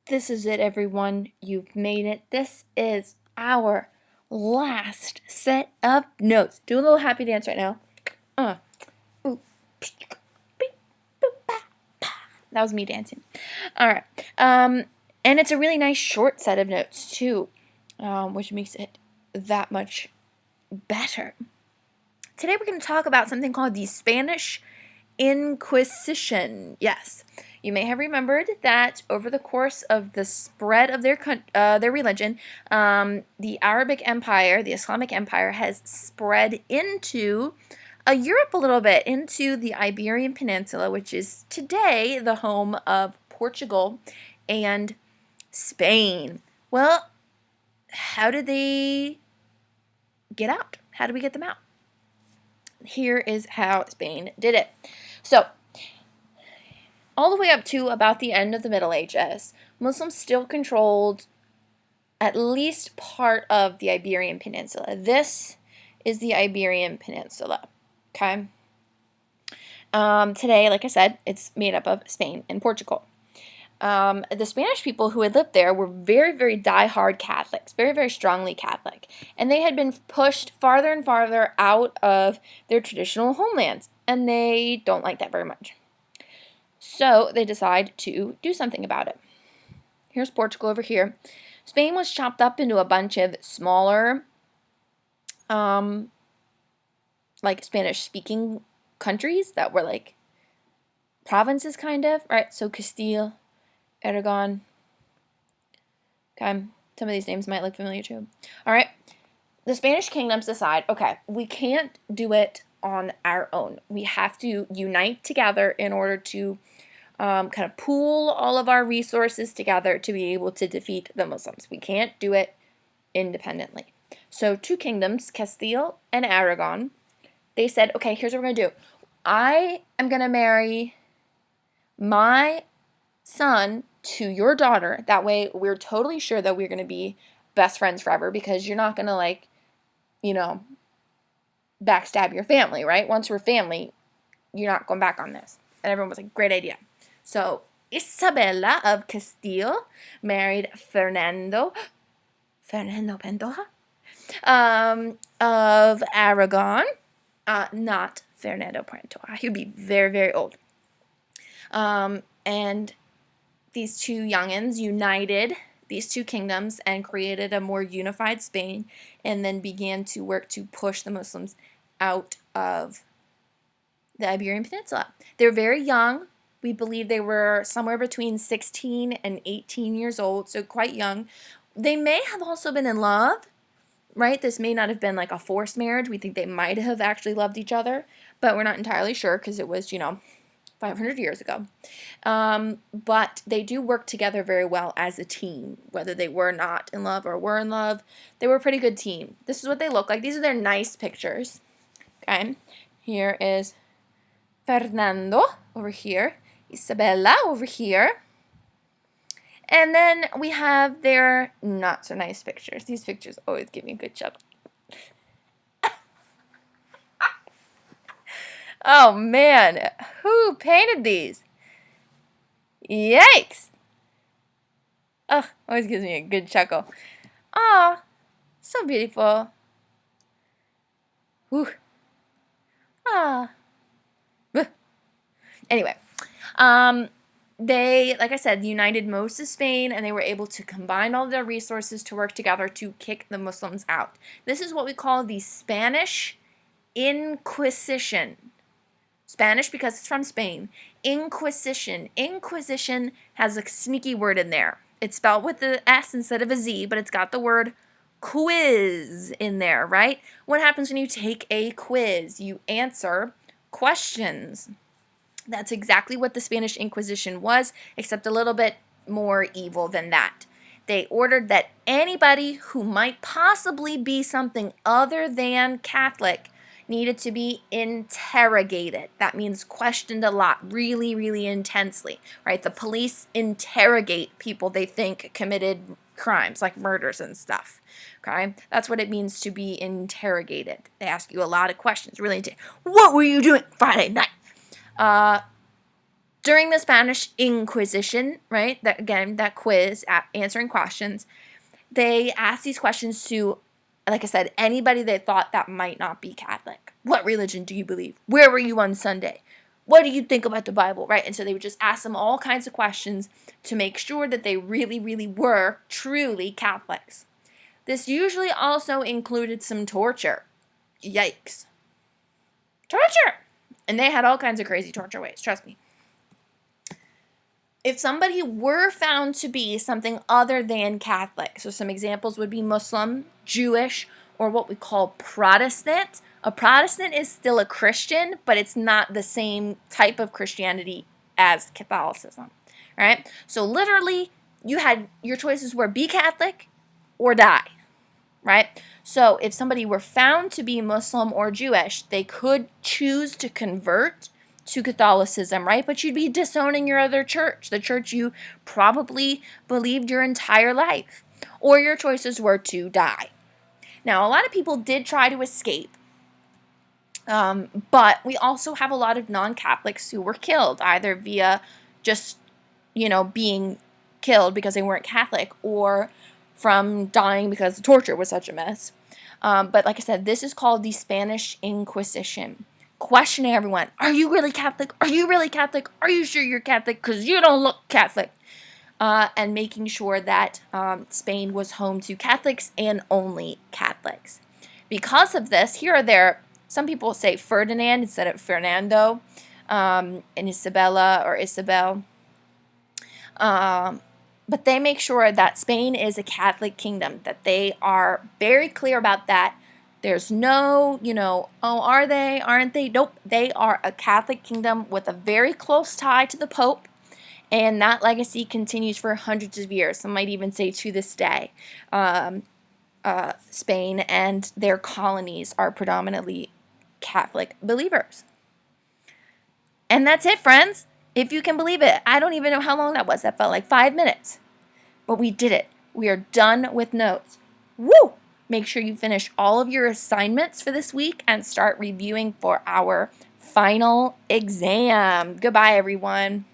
This is it, everyone. You've made it. This is our last set of notes. Do a little happy dance right now. Ooh. That was me dancing. All right. And it's a really nice short set of notes too, which makes it that much better. Today we're going to talk about something called the Spanish Inquisition. Yes, you may have remembered that over the course of the spread of their religion, the Arabic Empire, the Islamic Empire, has spread into Europe a little bit, into the Iberian Peninsula, which is today the home of Portugal and Spain. Well, how did they get out? How did we get them out? Here is how Spain did it. So, all the way up to about the end of the Middle Ages, Muslims still controlled at least part of the Iberian Peninsula. This is the Iberian Peninsula, okay? Today, like I said, it's made up of Spain and Portugal. The Spanish people who had lived there were very, very diehard Catholics, very, very strongly Catholic. And they had been pushed farther and farther out of their traditional homelands, and they don't like that very much. So they decide to do something about it. Here's Portugal over here. Spain was chopped up into a bunch of smaller, like Spanish-speaking countries that were like provinces, kind of, right? So Castile, Aragon. Okay, some of these names might look familiar too. All right, the Spanish kingdoms decide, okay, we can't do it on our own. We have to unite together in order to kind of pool all of our resources together to be able to defeat the Muslims. We can't do it independently. So two kingdoms, Castile and Aragon, they said, okay, here's what we're going to do. I am going to marry my son to your daughter. That way we're totally sure that we're going to be best friends forever, because you're not going to, like, you know, backstab your family, right? Once we're family, you're not going back on this. And everyone was like, great idea. So Isabella of Castile married Fernando Pendoja, of Aragon. Not Fernando Pendoja. He would be very, very old. And these two youngins united these two kingdoms and created a more unified Spain, and then began to work to push the Muslims out of the Iberian Peninsula. They were very young. We believe they were somewhere between 16 and 18 years old, so quite young. They may have also been in love, right? This may not have been like a forced marriage. We think they might have actually loved each other, but we're not entirely sure because it was, 500 years ago. But they do work together very well as a team, whether they were not in love or were in love. They were a pretty good team. This is what they look like. These are their nice pictures. Okay, here is Fernando over here, Isabella over here, and then we have their not so nice pictures. These pictures always give me a good chuckle. Oh man, who painted these? Yikes! Oh, always gives me a good chuckle. Ah, so beautiful. Whew. Ah. Anyway, they, like I said, united most of Spain, and they were able to combine all their resources to work together to kick the Muslims out. This is what we call the Spanish Inquisition. Spanish because it's from Spain. Inquisition. Inquisition has a sneaky word in there. It's spelled with the S instead of a Z, but it's got the word quiz in there, right? What happens when you take a quiz? You answer questions. That's exactly what the Spanish Inquisition was, except a little bit more evil than that. They ordered that anybody who might possibly be something other than Catholic needed to be interrogated. That means questioned a lot, really, really intensely, right? The police interrogate people they think committed crimes, like murders and stuff, okay? That's what it means to be interrogated. They ask you a lot of questions, really intense. What were you doing Friday night? During the Spanish Inquisition, right, that quiz, answering questions, they asked these questions to, like I said, anybody they thought that might not be Catholic. What religion do you believe? Where were you on Sunday? What do you think about the Bible, right? And so they would just ask them all kinds of questions to make sure that they really, really were truly Catholics. This usually also included some torture. Yikes. Torture! And they had all kinds of crazy torture ways, trust me. If somebody were found to be something other than Catholic, so some examples would be Muslim, Jewish, or what we call Protestant. A Protestant is still a Christian, but it's not the same type of Christianity as Catholicism, right? So literally, your choices were be Catholic or die, right? So if somebody were found to be Muslim or Jewish, they could choose to convert to Catholicism, right? But you'd be disowning your other church, the church you probably believed your entire life. Or your choices were to die. Now, a lot of people did try to escape, but we also have a lot of non-Catholics who were killed, either via just, being killed because they weren't Catholic, or from dying because the torture was such a mess. But like I said, this is called the Spanish Inquisition. Questioning everyone. Are you really Catholic? Are you really Catholic? Are you sure you're Catholic? Because you don't look Catholic. And making sure that Spain was home to Catholics and only Catholics. Because of this, here are some people say Ferdinand instead of Fernando, and Isabella or Isabel. But they make sure that Spain is a Catholic kingdom, that they are very clear about that. There's no, oh, are they, aren't they? Nope, they are a Catholic kingdom with a very close tie to the Pope, and that legacy continues for hundreds of years. Some might even say to this day. Spain and their colonies are predominantly Catholic believers. And that's it, friends. If you can believe it, I don't even know how long that was. That felt like 5 minutes. But we did it. We are done with notes. Woo! Make sure you finish all of your assignments for this week and start reviewing for our final exam. Goodbye, everyone.